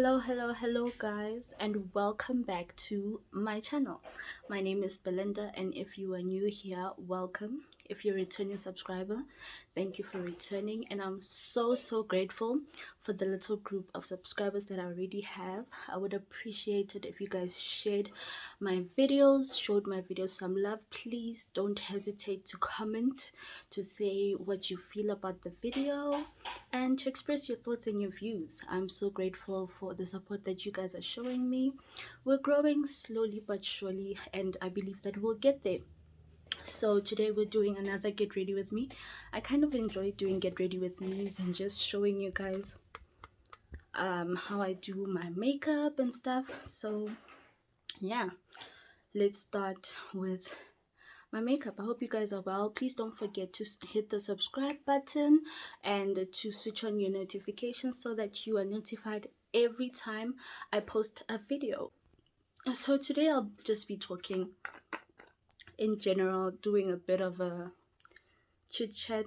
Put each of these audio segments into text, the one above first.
Hello, guys, and welcome back to my channel. My name is Belinda, and if you are new here, welcome. If you're a returning subscriber, thank you for returning, and I'm so grateful for the little group of subscribers that I already have. I would appreciate it if you guys shared my videos, showed my videos some love. Please don't hesitate to comment, to say what you feel about the video, and to express your thoughts and your views. I'm so grateful for the support that you guys are showing me. We're growing slowly but surely, and I believe that we'll get there. So today we're doing another get ready with me. I kind of enjoy doing get ready with me's and just showing you guys how I do my makeup and stuff. So yeah, let's start with my makeup. I hope you guys are well. Please don't forget to hit the subscribe button and to switch on your notifications so that you are notified every time I post a video. So today I'll just be talking in general, doing a bit of a chit chat,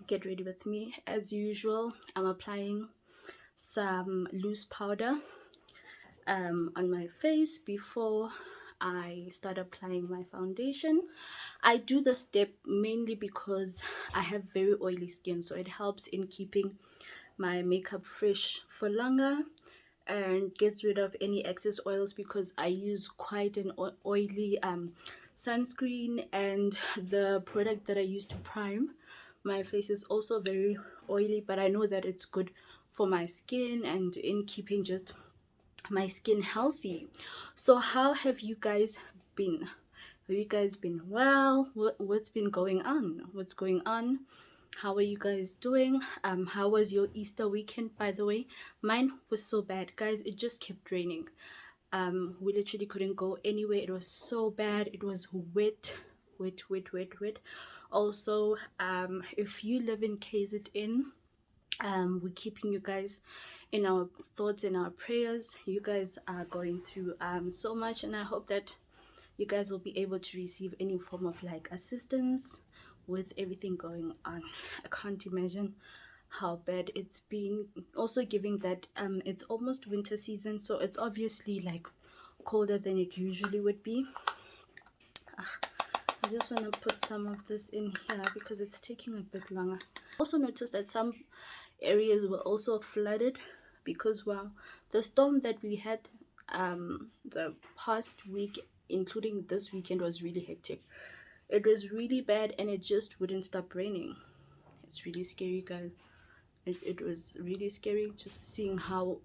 get ready with me. As usual, I'm applying some loose powder on my face before I start applying my foundation. I do this step mainly because I have very oily skin, so it helps in keeping my makeup fresh for longer and gets rid of any excess oils, because I use quite an oily sunscreen, and the product that I use to prime my face is also very oily, but I know that it's good for my skin and in keeping just my skin healthy. So how have you guys been? Have you guys been well? What's been going on? What's going on? How are you guys doing? How was your Easter weekend, by the way? Mine was so bad, guys. It just kept raining. We literally couldn't go anywhere. It was so bad. It was wet. Also, if you live in KZN, we're keeping you guys in our thoughts and our prayers. You guys are going through so much, and I hope that you guys will be able to receive any form of like assistance with everything going on. I can't imagine how bad it's been. Also, giving that it's almost winter season, so it's obviously like colder than it usually would be. I just want to put some of this in here because it's taking a bit longer. Also noticed that some areas were also flooded because, wow, the storm that we had the past week, including this weekend, was really hectic. It was really bad, and it just wouldn't stop raining. It's really scary, guys. It was really scary just seeing how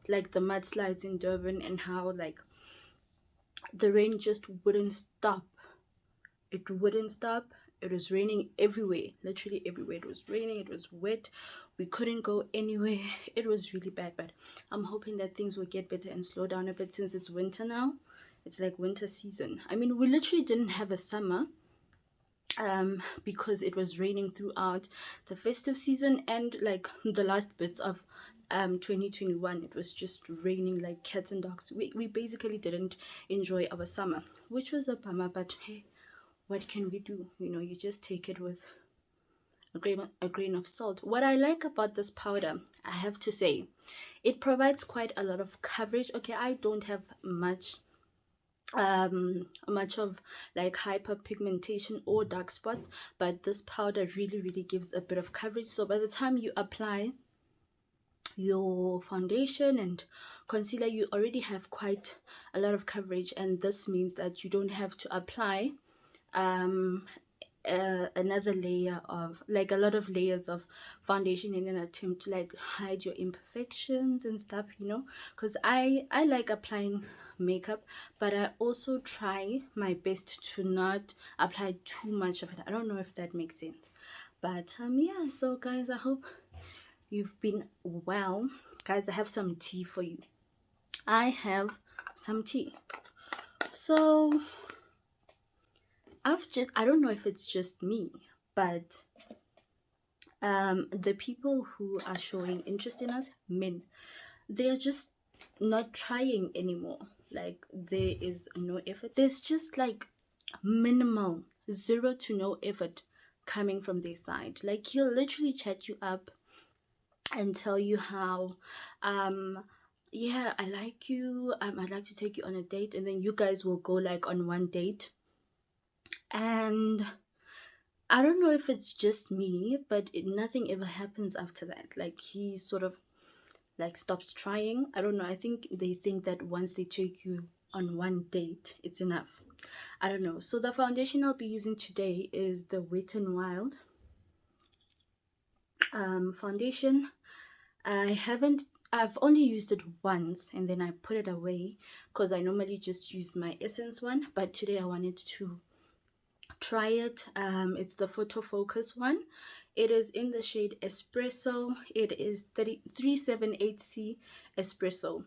like the mudslides in Durban, and how like the rain just wouldn't stop. It wouldn't stop. It was raining everywhere, literally everywhere. It was raining, it was wet, we couldn't go anywhere. It was really bad, but I'm hoping that things will get better and slow down a bit since it's winter now. It's like winter season. I mean, we literally didn't have a summer because it was raining throughout the festive season and like the last bits of 2021. It was just raining like cats and dogs. We basically didn't enjoy our summer, which was a bummer, but hey, what can we do? You know, you just take it with a grain of salt. What I like about this powder, I have to say, it provides quite a lot of coverage. Okay, I don't have much of like hyperpigmentation or dark spots, but this powder really gives a bit of coverage. So by the time you apply your foundation and concealer, you already have quite a lot of coverage, and this means that you don't have to apply another layer of like a lot of layers of foundation in an attempt to like hide your imperfections and stuff, you know, because I like applying makeup, but I also try my best to not apply too much of it. I don't know if that makes sense, but yeah. So guys, I hope you've been well. Guys, I have some tea for you. I have some tea. So I don't know if it's just me, but the people who are showing interest in us, men, they're just not trying anymore. Like, there is no effort. There's just like minimal, zero to no effort coming from their side. Like, he'll literally chat you up and tell you how yeah, I like you, I'd like to take you on a date, and then you guys will go like on one date. And I don't know if it's just me, but nothing ever happens after that. Like he sort of like stops trying. I don't know. I think they think that once they take you on one date, it's enough. I don't know. So the foundation I'll be using today is the Wet n Wild foundation. I haven't. I've only used it once and then I put it away because I normally just use my Essence one. But today I wanted to try it. It's the Photo Focus one. It is in the shade Espresso. It is 378C Espresso.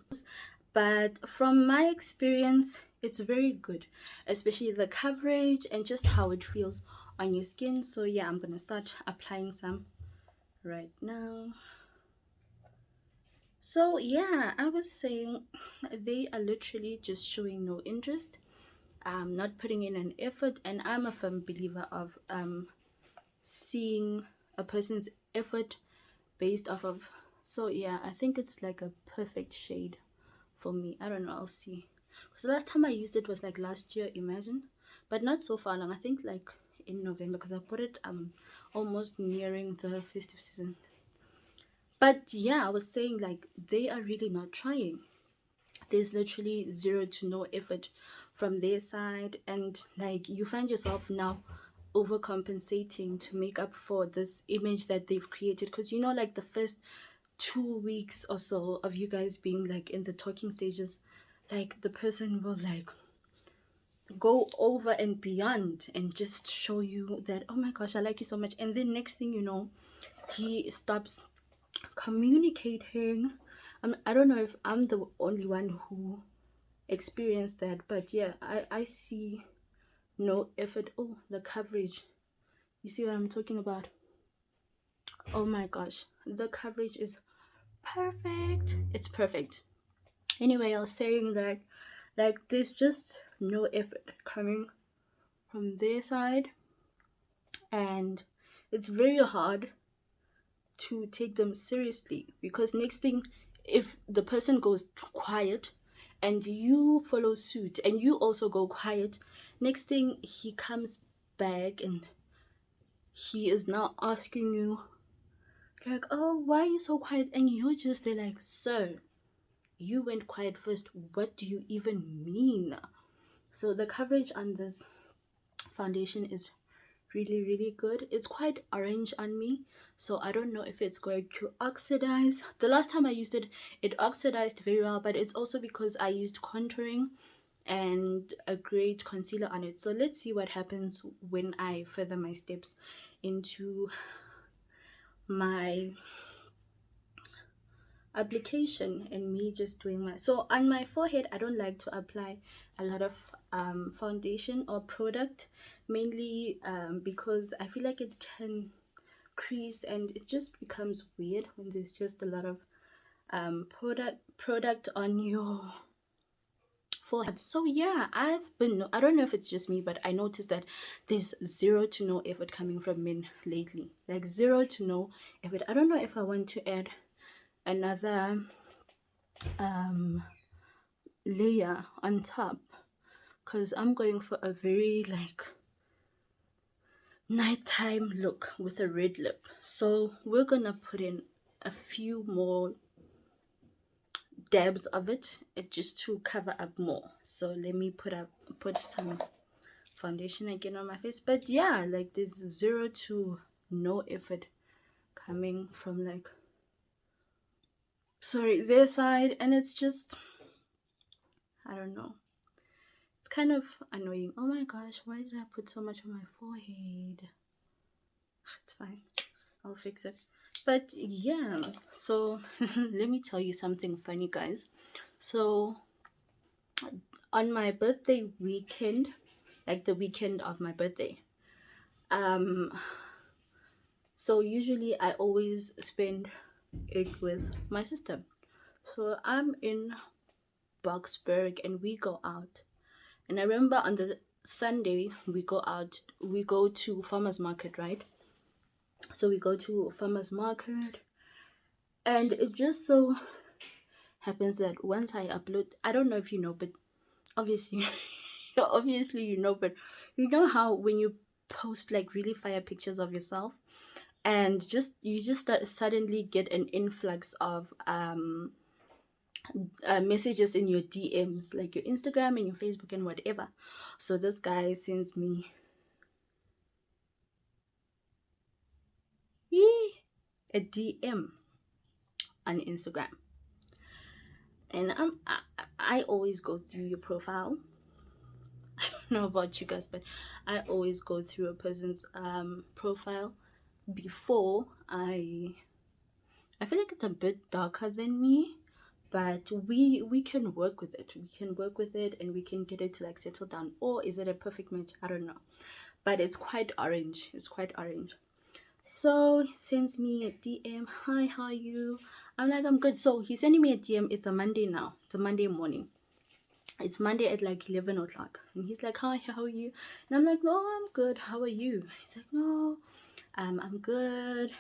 But from my experience, it's very good, especially the coverage and just how it feels on your skin. So yeah, I'm gonna start applying some right now. So yeah, I was saying they are literally just showing no interest, not putting in an effort, and I'm a firm believer of seeing a person's effort based off of. So yeah, I think it's like a perfect shade for me. I don't know, I'll see. Because the last time I used it was like last year, imagine. But not so far long. I think like in November because I put it almost nearing the festive season. But yeah, I was saying like they are really not trying. There's literally zero to no effort from their side, and like you find yourself now overcompensating to make up for this image that they've created, because you know, like the first 2 weeks or so of you guys being like in the talking stages, like the person will like go over and beyond and just show you that, oh my gosh, I like you so much, and then next thing you know, he stops communicating. I don't know if I'm the only one who experienced that, but yeah, I see no effort. Oh, the coverage, you see what I'm talking about? Oh my gosh, the coverage is perfect. It's perfect. Anyway, I was saying that like there's just no effort coming from their side, and it's very hard to take them seriously, because next thing, if the person goes quiet and you follow suit and you also go quiet, next thing he comes back and he is now asking you like, oh, why are you so quiet? And you're just there like, sir, you went quiet first, what do you even mean? So the coverage on this foundation is really good. It's quite orange on me, so I don't know if it's going to oxidize. The last time I used it, it oxidized very well, but it's also because I used contouring and a great concealer on it. So let's see what happens when I further my steps into my application and me just doing my. So on my forehead, I don't like to apply a lot of foundation or product, mainly because I feel like it can crease and it just becomes weird when there's just a lot of product on your forehead. So yeah, I don't know if it's just me, but I noticed that there's zero to no effort coming from men lately, like zero to no effort. I don't know if I want to add another layer on top, because I'm going for a very like nighttime look with a red lip. So we're gonna put in a few more dabs of it just to cover up more. So let me put some foundation again on my face. But yeah, like there's zero to no effort coming from like, sorry, their side, and it's just, I don't know, it's kind of annoying. Oh my gosh, why did I put so much on my forehead? It's fine, I'll fix it. But yeah, so let me tell you something funny, guys. So on my birthday weekend, like the weekend of my birthday, so usually I always spend it with my sister. So I'm in Boxburg and we go out, and I remember on the Sunday we go out, we go to farmers market, right? So we go to farmers market, and it just so happens that once I upload, I don't know if you know, but obviously, obviously you know, but you know how when you post like really fire pictures of yourself, and you just suddenly get an influx of messages in your DMs, like your Instagram and your Facebook and whatever. So this guy sends me a DM on Instagram, and I always go through your profile. I don't know about you guys, but I always go through a person's profile before I feel like it's a bit darker than me, but we can work with it. We can work with it and we can get it to like settle down. Or is it a perfect match? I don't know. But it's quite orange. It's quite orange. So he sends me a DM. Hi, how are you? I'm like, I'm good. So he's sending me a DM. It's a Monday now. It's a Monday morning. It's Monday at like 11 o'clock. And he's like, hi, how are you? And I'm like, no, I'm good. How are you? He's like, no, I'm good.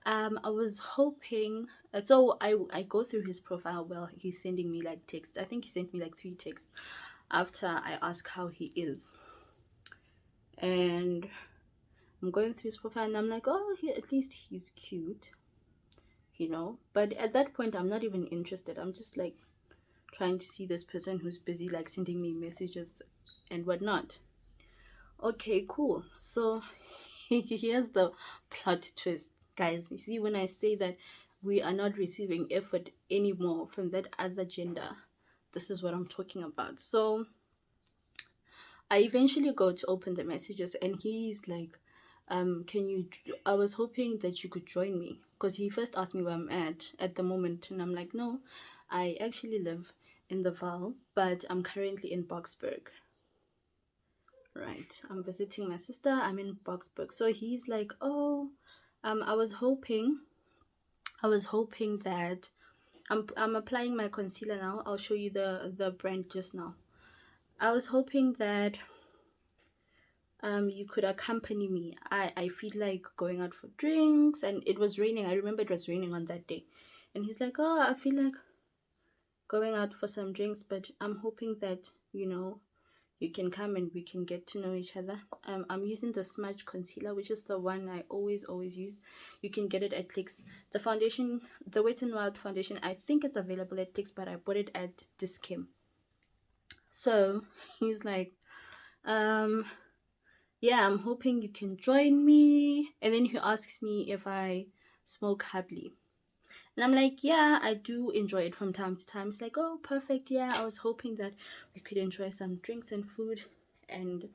I was hoping. So I go through his profile while he's sending me like texts. I think he sent me like 3 texts after I ask how he is, and I'm going through his profile and I'm like, oh, at least he's cute, you know. But at that point, I'm not even interested. I'm just like trying to see this person who's busy like sending me messages and whatnot. Okay, cool. So here's the plot twist, guys. You see, when I say that we are not receiving effort anymore from that other gender, this is what I'm talking about. So I eventually go to open the messages, and he's like, I was hoping that you could join me, because he first asked me where I'm at the moment, and I'm like, no, I actually live in the Val, but I'm currently in Boksburg. Right, I'm visiting my sister. I'm in Boksburg. So he's like, oh, I was hoping that I'm applying my concealer now. I'll show you the brand just now. I was hoping that you could accompany me. I feel like going out for drinks, and it was raining. I remember it was raining on that day. And he's like, oh, I feel like going out for some drinks, but I'm hoping that, you know, you can come and we can get to know each other. I'm using the Smudge Concealer, which is the one I always use. You can get it at Clicks. The foundation, the Wet n Wild foundation, I think it's available at Clicks, but I bought it at Diskim. So he's like, yeah, I'm hoping you can join me. And then he asks me if I smoke happily. And I'm like, yeah, I do enjoy it from time to time. It's like, oh, perfect. Yeah, I was hoping that we could enjoy some drinks and food and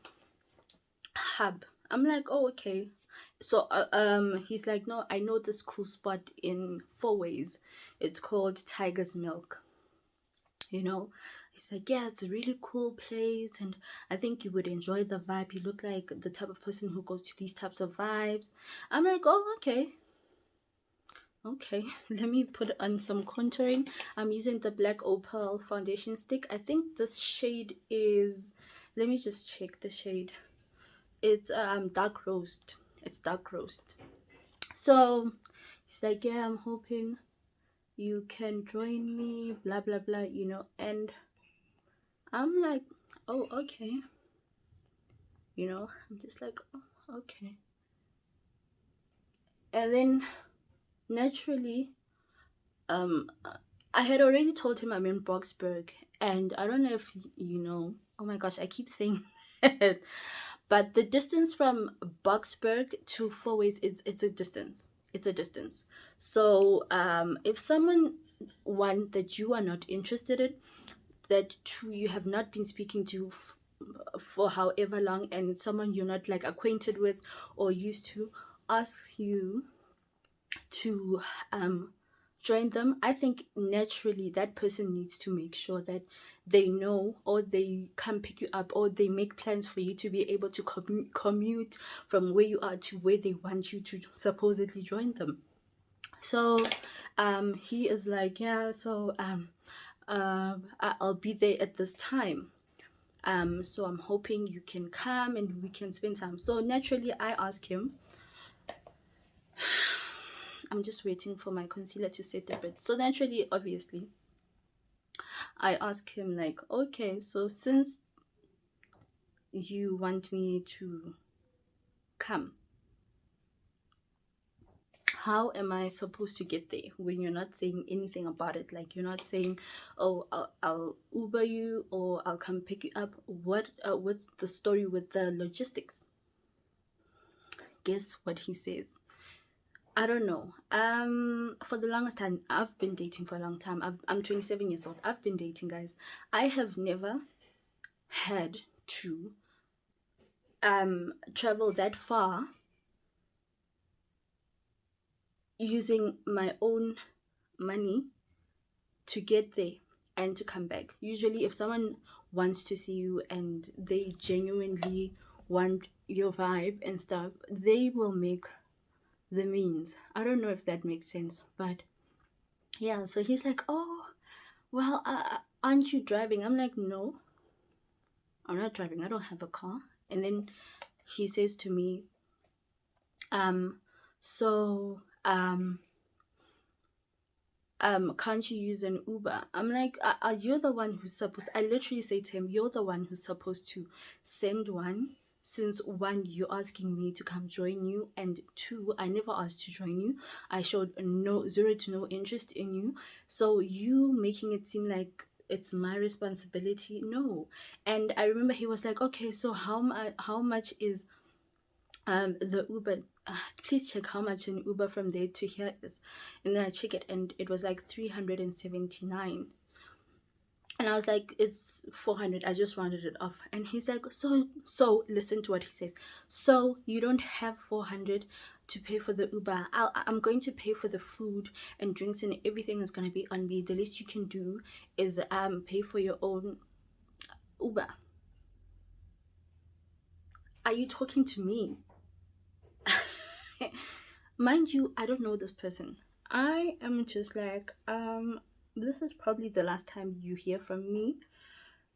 hub. I'm like, oh, okay. So he's like, no, I know this cool spot in Four Ways. It's called Tiger's Milk. You know, he's like, yeah, it's a really cool place, and I think you would enjoy the vibe. You look like the type of person who goes to these types of vibes. I'm like, oh, okay. Okay, let me put on some contouring. I'm using the Black Opal foundation stick. I think this shade is, let me just check the shade. It's dark roast. It's dark roast. So he's like, yeah, I'm hoping you can join me, blah blah blah, you know. And I'm like, oh, okay. You know, I'm just like, oh, okay. And then naturally, I had already told him I'm in Boksburg, and I don't know if you know. Oh my gosh, I keep saying it, but the distance from Boksburg to Four Ways is it's a distance. It's a distance. So if someone one that you are not interested in, that two you have not been speaking to for however long, and someone you're not like acquainted with or used to asks you to join them, I think naturally that person needs to make sure that they know, or they come pick you up, or they make plans for you to be able to commute from where you are to where they want you to supposedly join them. So he is like, yeah, so I'll be there at this time. So I'm hoping you can come and we can spend time. So naturally I ask him, I'm just waiting for my concealer to set a bit. So naturally, obviously, I asked him, like, okay, so since you want me to come, how am I supposed to get there when you're not saying anything about it? Like, you're not saying, oh, I'll Uber you or I'll come pick you up. What's the story with the logistics? Guess what he says? I don't know. For the longest time, I've been dating for a long time. I'm 27 years old. I've been dating, guys. I have never had to travel that far using my own money to get there and to come back. Usually, if someone wants to see you and they genuinely want your vibe and stuff, they will make the means. I don't know if that makes sense, but yeah. So he's like, "Oh, well, aren't you driving?" I'm like, "No, I'm not driving. I don't have a car." And then he says to me, um, so can't you use an Uber? I'm like, you're the one who's supposed, I literally say to him, you're the one who's supposed to send one, since one, you're asking me to come join you, and two, I never asked to join you. I showed no zero to no interest in you. So you making it seem like it's my responsibility, no. And I remember he was like, okay, so how much is the Uber, please check how much an Uber from there to here is. And then I check it and it was like 379. And I was like, it's 400. I just rounded it off. And he's like, so listen to what he says. So you don't have 400 to pay for the Uber. I'm going to pay for the food and drinks and everything is going to be on me. The least you can do is pay for your own Uber. Are you talking to me? Mind you, I don't know this person. I am just like, this is probably the last time you hear from me,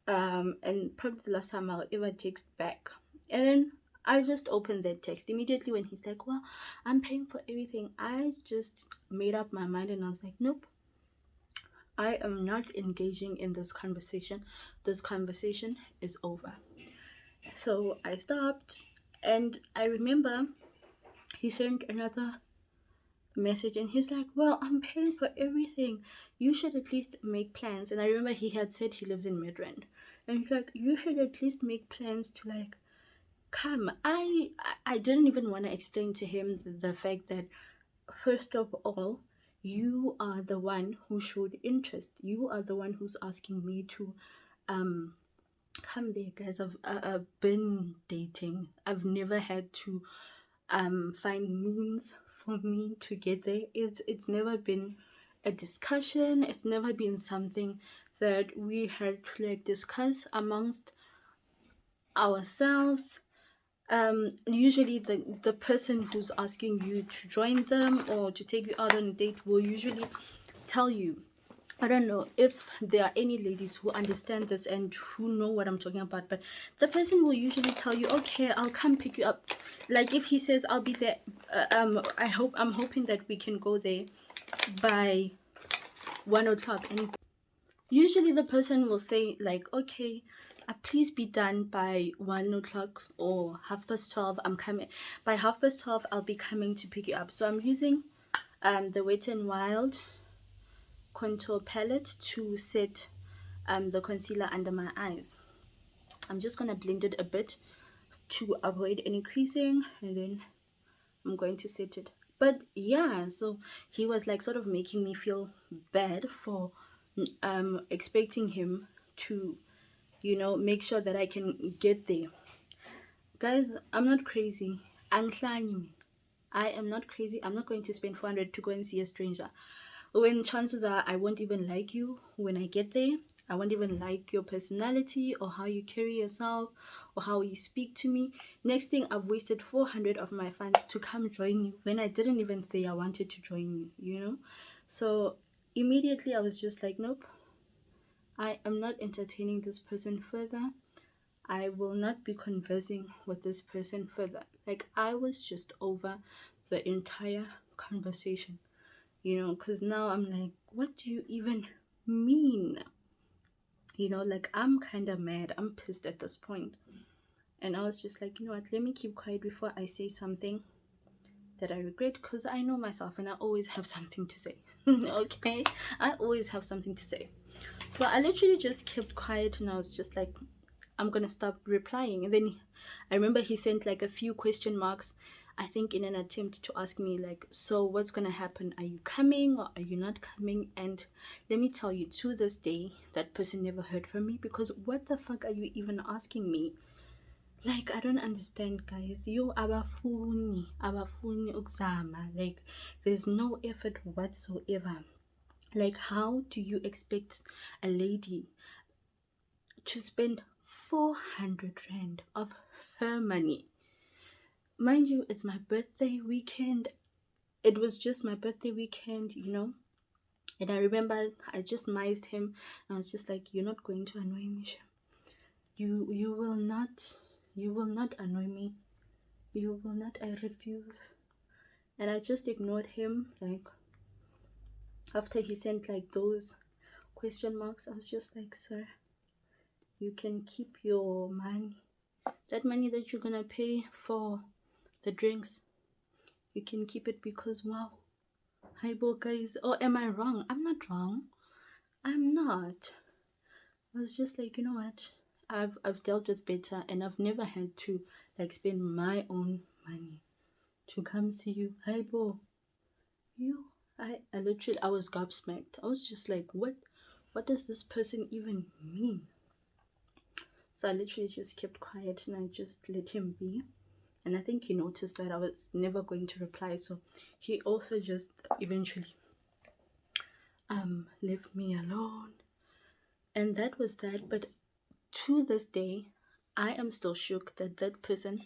and probably the last time I'll ever text back. And then I just opened that text immediately when he's like, well, I'm paying for everything. I just made up my mind and I was like, nope, I am not engaging in this conversation. This conversation is over. So I stopped, and I remember he sent another message and he's like, well, I'm paying for everything, you should at least make plans. And I remember he had said he lives in Midrand, and he's like, you should at least make plans to like come. I didn't even want to explain to him the fact that, first of all, you are the one who showed interest. You are the one who's asking me to um come there, guys. I've been dating. I've never had to find means for me to get there. It's never been a discussion. It's never been something that we had to like discuss amongst ourselves. Usually the person who's asking you to join them or to take you out on a date will usually tell you. I don't know if there are any ladies who understand this and who know what I'm talking about, but the person will usually tell you, okay, I'll come pick you up. Like if he says I'll be there, I'm hoping that we can go there by 1 o'clock. And usually the person will say like, okay, please be done by 1 o'clock or 12:30. I'm coming by 12:30. I'll be coming to pick you up. So I'm using the Wet n Wild contour palette to set the concealer under my eyes. I'm just gonna blend it a bit to avoid any creasing, and then I'm going to set it. But yeah, so he was like sort of making me feel bad for expecting him to, make sure that I can get there. Guys, I'm not crazy. Angihlanye me. I am not crazy. I'm not going to spend 400 to go and see a stranger when chances are I won't even like you when I get there. I won't even like your personality or how you carry yourself or how you speak to me. Next thing, I've wasted 400 of my funds to come join you when I didn't even say I wanted to join you. So immediately I was just like, nope, I am not entertaining this person further. I will not be conversing with this person further. Like, I was just over the entire conversation, because now I'm like, what do you even mean? Like I'm kind of mad, I'm pissed at this point. And I was just like, you know what, let me keep quiet before I say something that I regret, because I know myself and I always have something to say. Okay, I always have something to say. So I literally just kept quiet and I was just like, I'm gonna stop replying. And then I remember he sent like a few question marks, I think in an attempt to ask me, like, so what's gonna happen? Are you coming or are you not coming? And let me tell you, to this day, that person never heard from me, because what the fuck are you even asking me? Like, I don't understand, guys. You abafuni ukuzama. Like, there's no effort whatsoever. Like, how do you expect a lady to spend 400 rand of her money? Mind you, it's my birthday weekend. It was just my birthday weekend. And I remember I just mized him. I was just like, you're not going to annoy me, Shem. You will not annoy me. You will not, I refuse. And I just ignored him. Like, after he sent like those question marks, I was just like, sir, you can keep your money. That money that you're gonna pay for the drinks, you can keep it, because wow. Hi, bo guys. Oh, am I wrong? I'm not wrong. I'm not. I was just like, you know what? I've dealt with better, and I've never had to like spend my own money to come see you. Hi, bo. You. I literally, I was gobsmacked. I was just like, what does this person even mean? So I literally just kept quiet and I just let him be. And I think he noticed that I was never going to reply, so he also just eventually left me alone. And that was that. But to this day, I am still shook that that person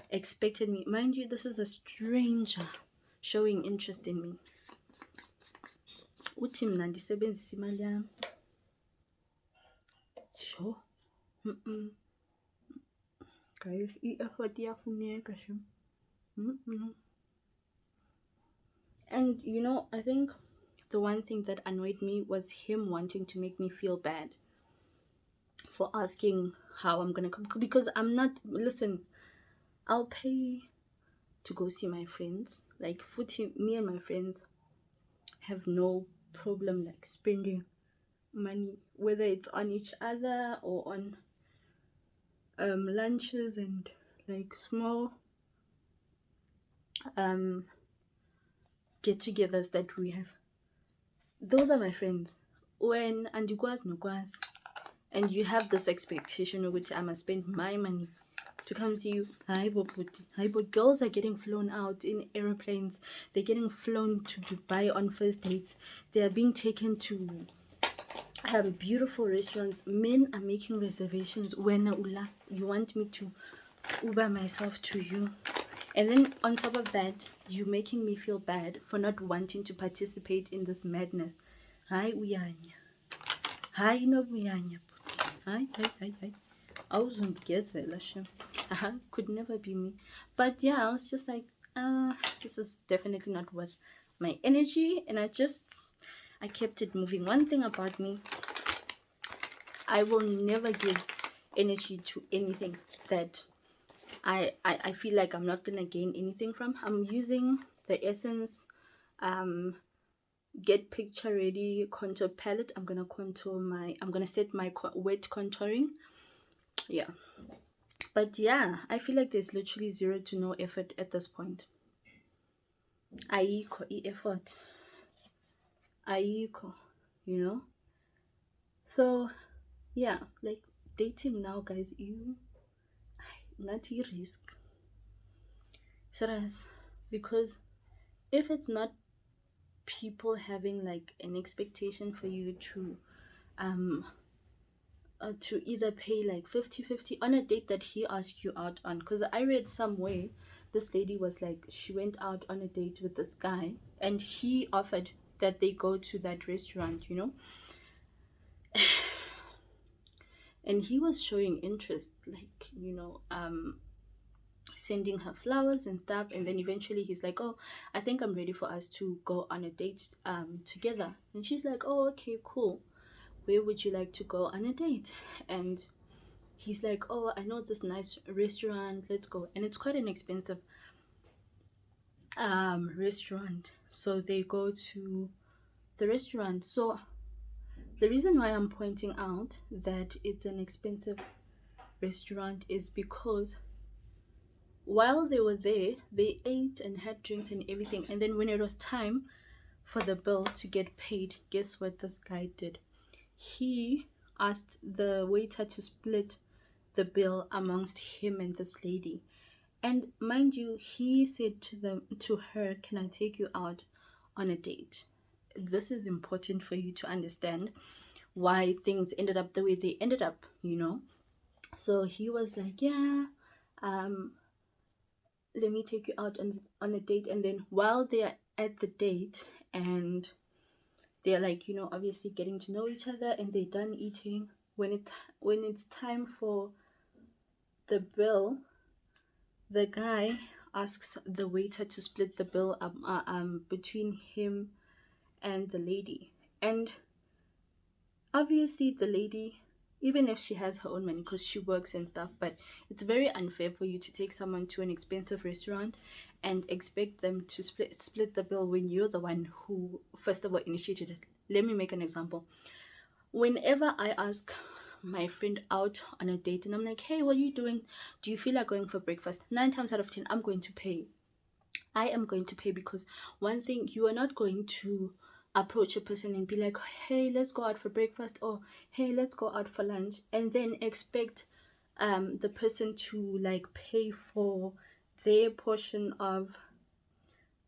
expected me. Mind you, this is a stranger showing interest in me. Uthi mna ndisebenzisa imali yami. Sure. Guys, i-effort iyafuneka shem. And I think the one thing that annoyed me was him wanting to make me feel bad for asking how I'm gonna come, because I'm not. Listen, I'll pay to go see my friends. Like, Futi, me and my friends have no problem like spending money, whether it's on each other or on lunches and like small get-togethers that we have. Those are my friends. When andikwazi nokwazi, and you have this expectation of which I must spend my money to come see you. Hi, but girls are getting flown out in airplanes. They're getting flown to Dubai on first dates. They are being taken to beautiful restaurants. Men are making reservations. When you want me to Uber myself to you. And then on top of that, you making me feel bad for not wanting to participate in this madness. Hi, uyanya. Hi, no uyanya. Hi. I wasn't getting it. Could never be me. But yeah, I was just like, this is definitely not worth my energy. And I kept it moving. One thing about me, I will never give energy to anything that I feel like I'm not gonna gain anything from. I'm using the Essence Get Picture Ready contour palette. I'm gonna set my wet contouring. Yeah, but yeah, I feel like there's literally zero to no effort at this point. Ayikho effort. Ayikho, So yeah, like dating now, guys, not risk. Serious, because if it's not people having like an expectation for you to either pay like 50-50 on a date that he asked you out on, because I read somewhere this lady was like, she went out on a date with this guy and he offered that they go to that restaurant, and he was showing interest, like, sending her flowers and stuff. And then eventually he's like, oh, I think I'm ready for us to go on a date together. And she's like, oh, okay, cool. where would you like to go on a date? And he's like, oh, I know this nice restaurant, let's go. And it's quite an expensive restaurant. So they go to the restaurant. So the reason why I'm pointing out that it's an expensive restaurant is because while they were there, they ate and had drinks and everything. And then when it was time for the bill to get paid, guess what this guy did? He asked the waiter to split the bill amongst him and this lady. And mind you, he said to her, "Can I take you out on a date?" This is important for you to understand why things ended up the way they ended up, you know. So he was like, "Yeah, um, let me take you out on a date." And then while they're at the date and they're like, you know, obviously getting to know each other and they're done eating, when it's time for the bill, the guy asks the waiter to split the bill between him and the lady. And obviously the lady, even if she has her own money because she works and stuff, but it's very unfair for you to take someone to an expensive restaurant and expect them to split the bill when you're the one who first of all initiated it. Let me make an example. Whenever I ask my friend out on a date and I'm like, hey, what are you doing? Do you feel like going for breakfast? 9 times out of 10, I'm going to pay. I am going to pay because one thing, you are not going to approach a person and be like, hey, let's go out for breakfast, or hey, let's go out for lunch, and then expect the person to like pay for their portion of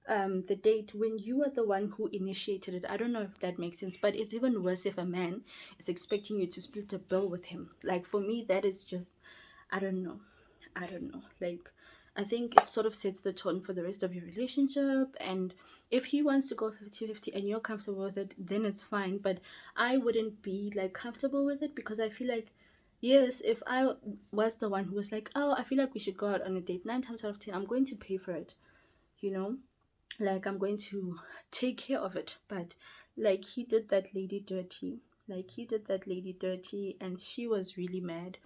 the date when you are the one who initiated it. I don't know if that makes sense, but it's even worse if a man is expecting you to split a bill with him. Like for me, that is just, I don't know. I don't know. Like, I think it sort of sets the tone for the rest of your relationship. And if he wants to go 50-50 and you're comfortable with it, then it's fine. But I wouldn't be like comfortable with it because I feel like, yes, if I was the one who was like, oh, I feel like we should go out on a date, 9 times out of 10, I'm going to pay for it, you know? Like, I'm going to take care of it. But like, he did that lady dirty. Like, he did that lady dirty, and she was really mad.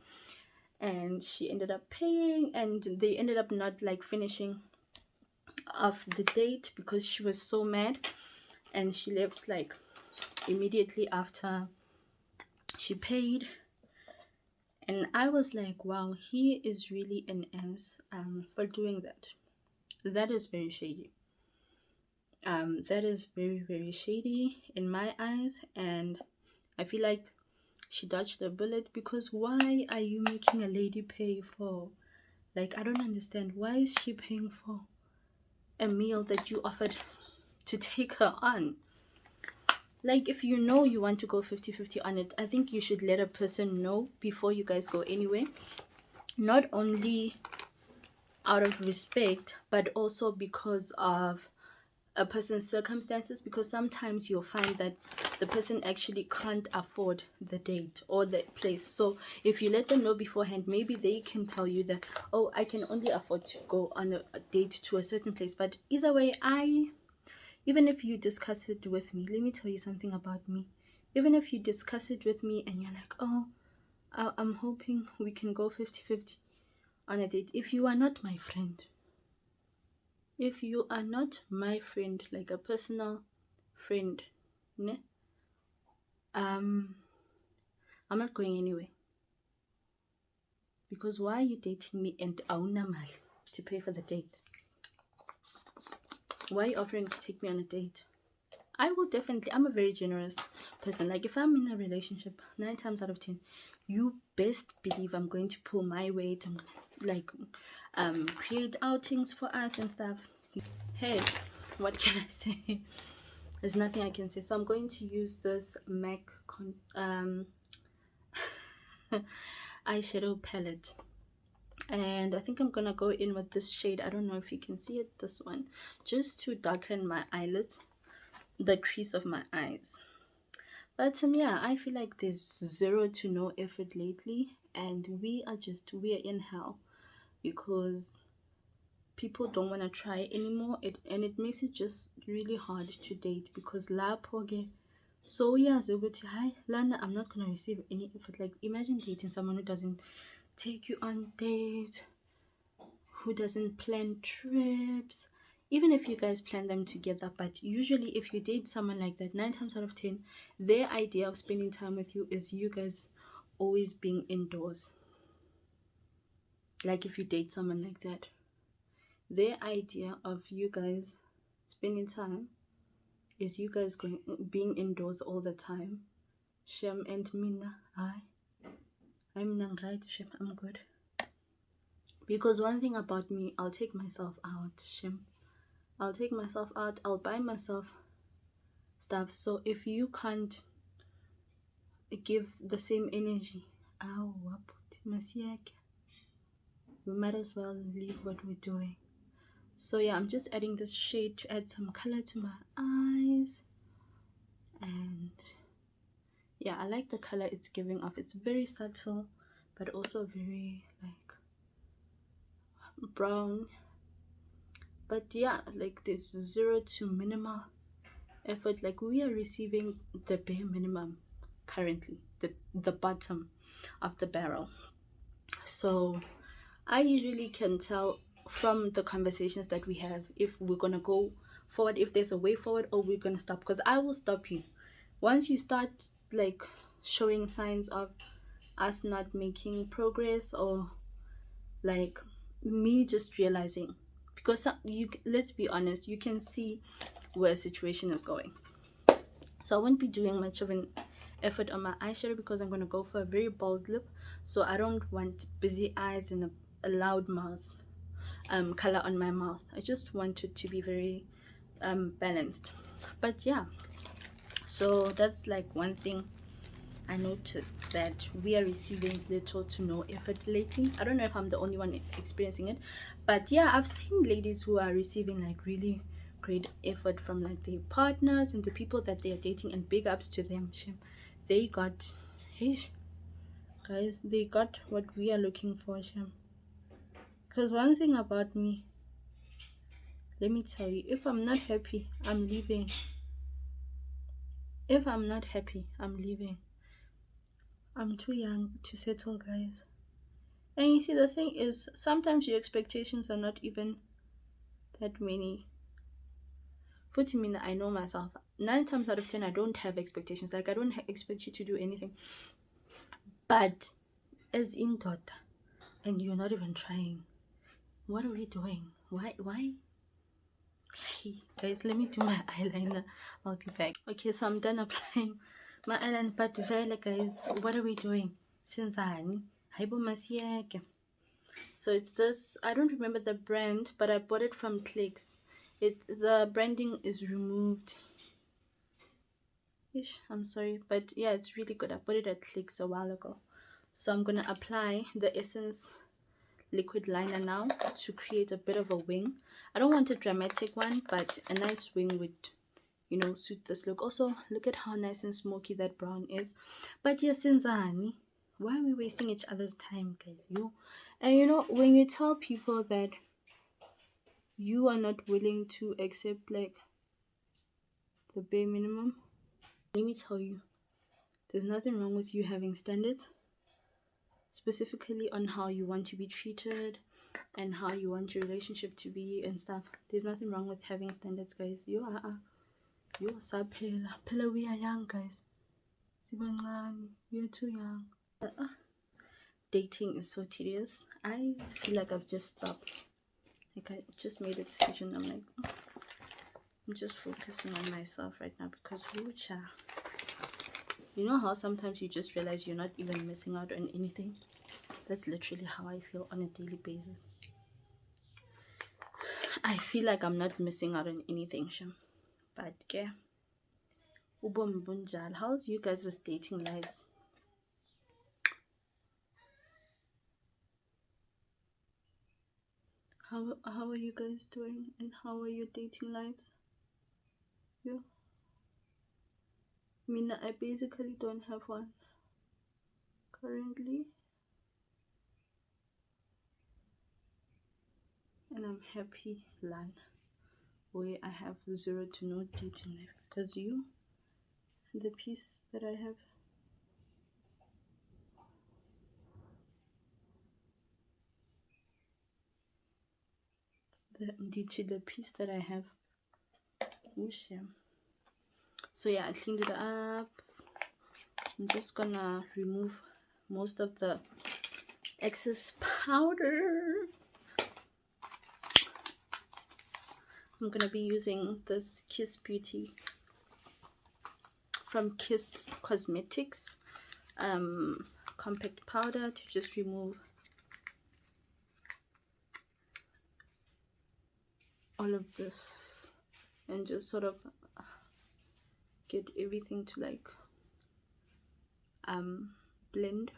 And she ended up paying, and they ended up not like finishing off the date because she was so mad. And she left like immediately after she paid. And I was like, wow, he is really an ass for doing that. That is very shady. That is very, very shady in my eyes, and I feel like she dodged the bullet because why are you making a lady pay for, like, I don't understand, why is she paying for a meal that you offered to take her on? Like, if you know you want to go 50-50 on it, I think you should let a person know before you guys go anywhere, not only out of respect but also because of a person's circumstances, because sometimes you'll find that the person actually can't afford the date or the place. So if you let them know beforehand, maybe they can tell you that, oh, I can only afford to go on a date to a certain place. But either way, even if you discuss it with me, let me tell you something about me. Even if you discuss it with me and you're like, oh, I'm hoping we can go 50-50 on a date, if you are not my friend, if you are not my friend, like a personal friend, ne? I'm not going anywhere. Because why are you dating me and auna mali to pay for the date? Why are you offering to take me on a date? I will definitely, I'm a very generous person. Like, if I'm in a relationship, 9 times out of 10, you best believe I'm going to pull my weight and like create outings for us and stuff. Hey, what can I say? There's nothing I can say. So I'm going to use this MAC eyeshadow palette, and I think I'm gonna go in with this shade. I don't know if you can see it, this one, just to darken my eyelids, the crease of my eyes. But yeah, I feel like there's zero to no effort lately, and we are in hell because people don't want to try anymore. And it makes it just really hard to date because la poge So yeah, so good. Hi, Lana, I'm not gonna receive any effort. Like, imagine dating someone who doesn't take you on dates, who doesn't plan trips, even if you guys plan them together. But usually, if you date someone like that, 9 times out of 10, their idea of spending time with you is you guys always being indoors. Like, if you date someone like that, their idea of you guys spending time is you guys going being indoors all the time. Shem and Mina, I'm not right, Shem, I'm good. Because one thing about me, I'll take myself out, Shem. I'll take myself out, I'll buy myself stuff. So if you can't give the same energy, we might as well leave what we're doing. So yeah, I'm just adding this shade to add some color to my eyes. And yeah, I like the color it's giving off. It's very subtle, but also very like brown. But yeah, like this 0 to minimal effort. Like, we are receiving the bare minimum currently, the bottom of the barrel. So I usually can tell from the conversations that we have if we're gonna go forward, if there's a way forward, or we're gonna stop. Because I will stop you once you start like showing signs of us not making progress, or like me just realizing, because let's be honest, you can see where a situation is going. So I won't be doing much of an effort on my eyeshadow because I'm going to go for a very bold lip. So I don't want busy eyes and a loud mouth color on my mouth. I just want it to be very balanced. But yeah, so that's like one thing I noticed, that we are receiving little to no effort lately. I don't know if I'm the only one experiencing it, but yeah, I've seen ladies who are receiving like really great effort from like their partners and the people that they are dating, and big ups to them. They got, hey guys, they got what we are looking for. Because one thing about me, let me tell you, if I'm not happy, I'm leaving. If I'm not happy, I'm leaving. I'm too young to settle, guys. And you see, the thing is, sometimes your expectations are not even that many. For me, I know myself. 9 times out of 10, I don't have expectations. Like, I don't expect you to do anything. But as in daughter, and you're not even trying, what are we doing? Why? Hey, guys, let me do my eyeliner. I'll be back. Okay, so I'm done applying my eyeliner. But vele, guys, what are we doing? Sinzani? Haibo masiyeke. So it's this, I don't remember the brand, but I bought it from Clicks. The branding is removed. I'm sorry, but yeah, it's really good. I bought it at Clicks a while ago. So I'm gonna apply the Essence liquid liner now to create a bit of a wing. I don't want a dramatic one, but a nice wing would, you know, suit this look. Also, look at how nice and smoky that brown is. But yeah, Sinzani, why are we wasting each other's time, guys? And you know, when you tell people that you are not willing to accept like the bare minimum, let me tell you, there's nothing wrong with you having standards, specifically on how you want to be treated and how you want your relationship to be and stuff. There's nothing wrong with having standards, guys. You're saphela. Phela, we are young, guys. We are too young. Dating is so tedious. I feel like I've just stopped. Like, I just made a decision. I'm like, I'm just focusing on myself right now, because you know how sometimes you just realize you're not even missing out on anything? That's literally how I feel on a daily basis. I feel like I'm not missing out on anything, Shem. But yeah. Ubomi bunjani? How's you guys' dating lives? How are you guys doing, and how are your dating lives? Yeah. I mean, I basically don't have one currently, and I'm happy, Lan, where I have 0 to no dating life, because the piece that I have. The piece that I have. Whoosh, yeah. So yeah, I cleaned it up. I'm just gonna remove most of the excess powder. I'm gonna be using this Kiss Beauty from Kiss Cosmetics compact powder to just remove all of this and just sort of get everything to like blend.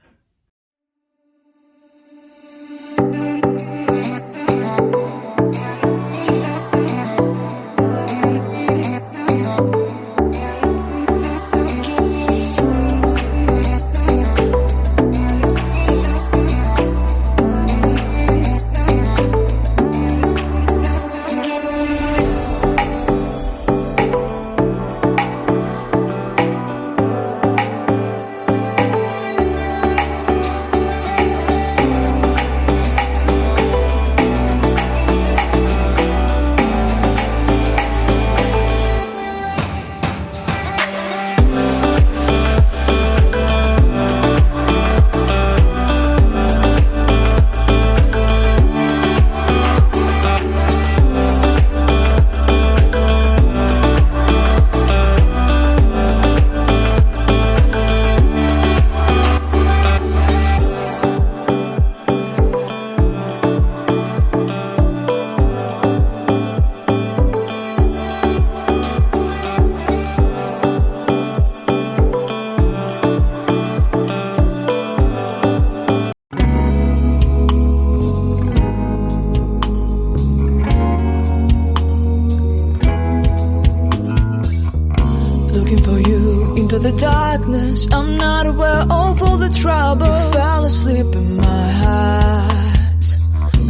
The darkness, I'm not aware of all the trouble. Fell asleep in my heart.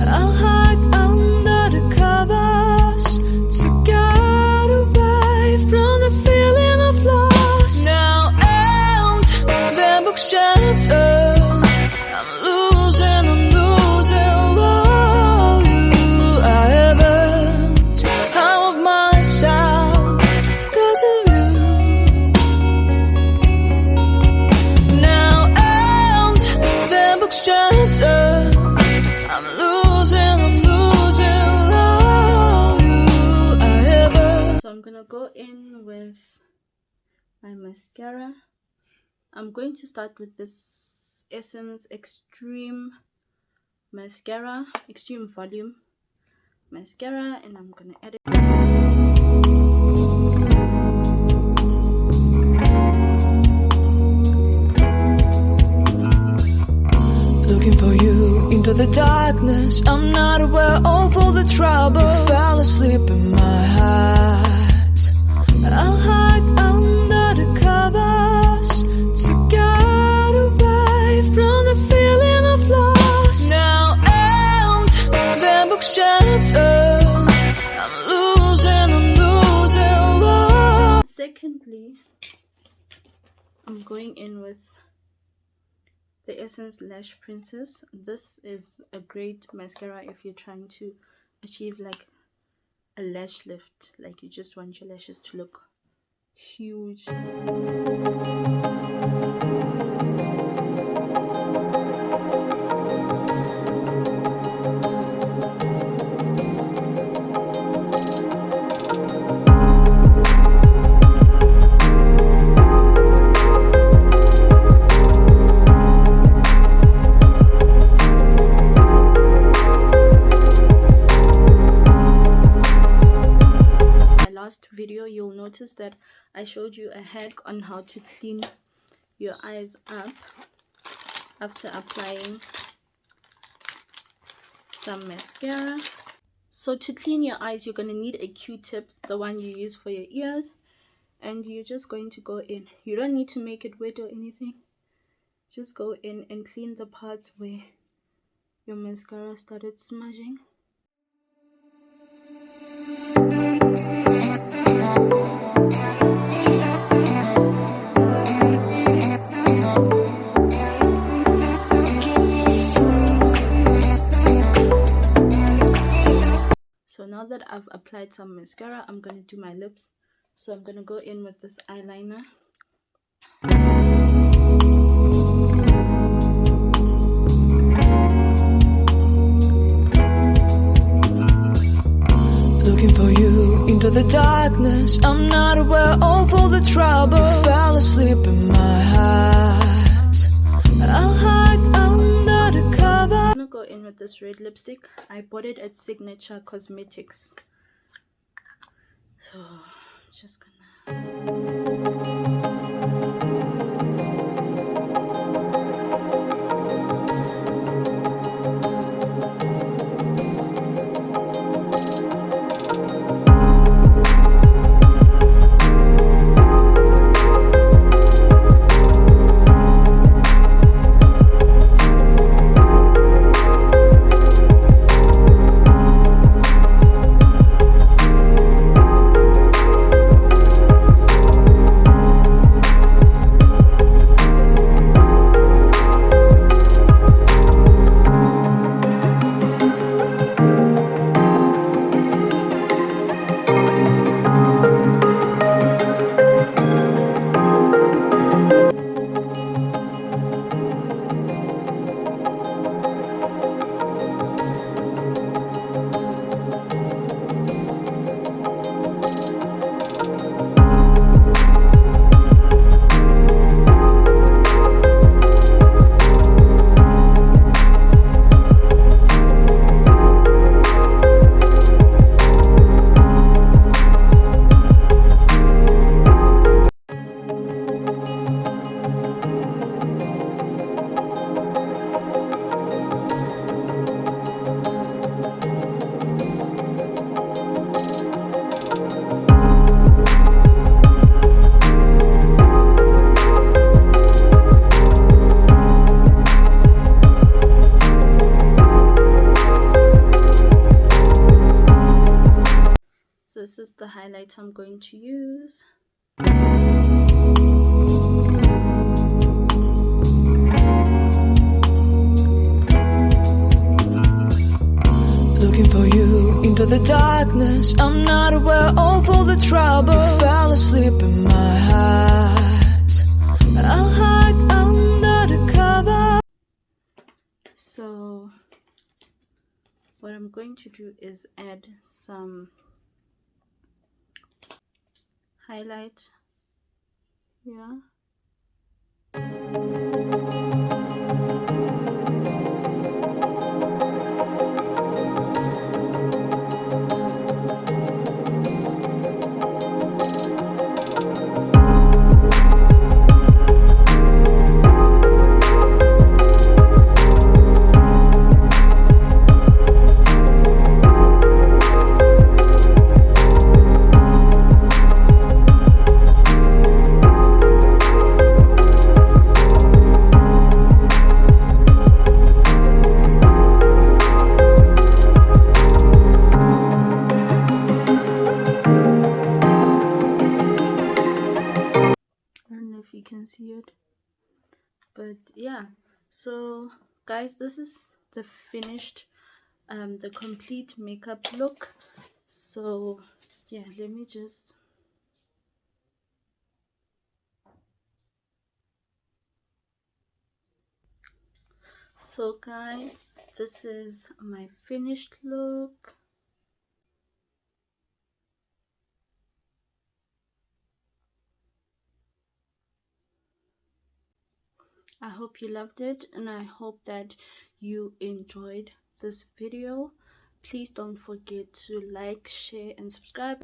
I'll hide under the covers to get away from the feeling of loss. Now and the book shattered. I'm losing all you I haven't out of myself 'cause of you. I'm losing all you I ever. So I'm gonna go in with my mascara. I'm going to start with this Essence Extreme Mascara, Extreme Volume Mascara, and I'm gonna add it. Looking for you into the darkness, I'm not aware of all the trouble. Fell asleep in my heart. I'll hide under the covers to get away from the feeling of loss. Now and the book shattered. I'm losing all. Secondly, I'm going in with the Essence Lash Princess. This is a great mascara if you're trying to achieve like a lash lift, like you just want your lashes to look huge. Video, you'll notice that I showed you a hack on how to clean your eyes up after applying some mascara. So to clean your eyes, you're going to need a Q-tip, the one you use for your ears, and you're just going to go in. You don't need to make it wet or anything. Just go in and clean the parts where your mascara started smudging. So now that I've applied some mascara, I'm gonna do my lips. So I'm gonna go in with this eyeliner. Looking for you into the darkness. I'm not aware of all the trouble. Fell asleep in my heart. I'll hide under the cover. I'm gonna go in with this red lipstick. I bought it at Signature Cosmetics. So just gonna. So this is the highlight I'm going to use. Looking for you into the darkness. I'm not aware of all the trouble. Fell asleep in my heart. I'll hide under the cover. So what I'm going to do is add some highlight here. You can see it, but yeah. So guys, this is the finished the complete makeup look. So yeah, let me just so guys, this is my finished look. I hope you loved it, and I hope that you enjoyed this video. Please don't forget to like, share, and subscribe.